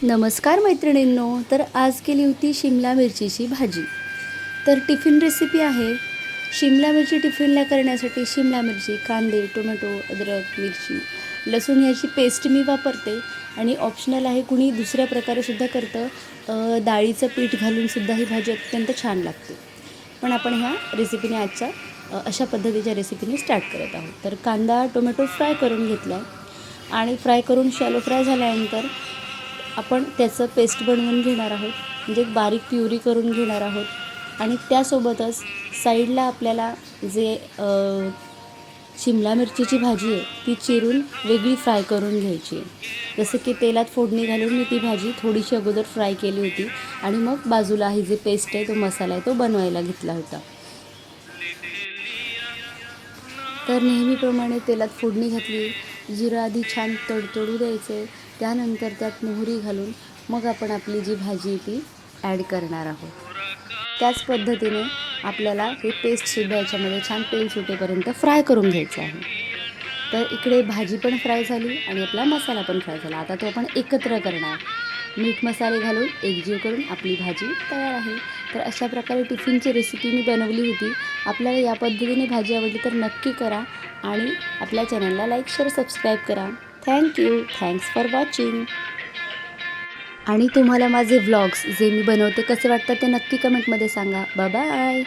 नमस्कार मैत्रिणींनो. तर आज केली होती शिमला मिरचीची भाजी. तर टिफिन रेसिपी आहे. शिमला मिरची टिफिनला करण्यासाठी शिमला मिरची, कांदे, टोमॅटो, अद्रक, मिरची, लसूण ह्याची पेस्ट मी वापरते. आणि ऑप्शनल आहे, कुणी दुसऱ्या प्रकारेसुद्धा करतं. डाळीचं पीठ घालूनसुद्धा ही भाजी अत्यंत छान लागते. पण आपण ह्या रेसिपीने आजच्या अशा पद्धतीच्या रेसिपीने स्टार्ट करत आहोत. तर कांदा टोमॅटो फ्राय करून घेतला आहे आणि फ्राय करून शॅलो फ्राय झाल्यानंतर आपण त्याचं पेस्ट बनवून घेणार आहोत, म्हणजे बारीक प्युरी करून घेणार आहोत. आणि त्यासोबतच साईडला आपल्याला जे शिमला मिरचीची भाजी आहे ती चिरून वेगळी फ्राय करून घ्यायची आहे. जसं की तेलात फोडणी घालून मी ती भाजी थोडीशी अगोदर फ्राय केली होती आणि मग बाजूला ही जी पेस्ट आहे, तो मसाला आहे, तो बनवायला घेतला होता. तर नेहमीप्रमाणे तेलात फोडणी घातली. जिरं आधी छान तडतडू द्यायचं. त्यानंतर त्यात मोहरी घालून मग आपण आपली जी भाजी ती ॲड करणार आहोत. त्याच पद्धतीने आपल्याला हे पेस्टसुद्धा याच्यामध्ये छान तेल सुटेपर्यंत फ्राय करून घ्यायचं आहे. तर इकडे भाजी पण फ्राय झाली आणि आपला मसाला पण फ्राय झाला. आता तो आपण एकत्र करणार. मीठ मसाले घालून एकजीव करून आपली भाजी तयार आहे. तर अशा प्रकारे टिफिनची रेसिपी मी बनवली होती. आपल्याला या पद्धतीने भाजी आवडली तर नक्की करा आणि आपल्या चॅनलला लाईक शेअर सबस्क्राईब करा. थँक्यू. Thanks for watching. आणि तुम्हाला माझे व्लॉग्स जे मी बनवते कसे वाटतात ते नक्की कमेंटमध्ये सांगा. बाय.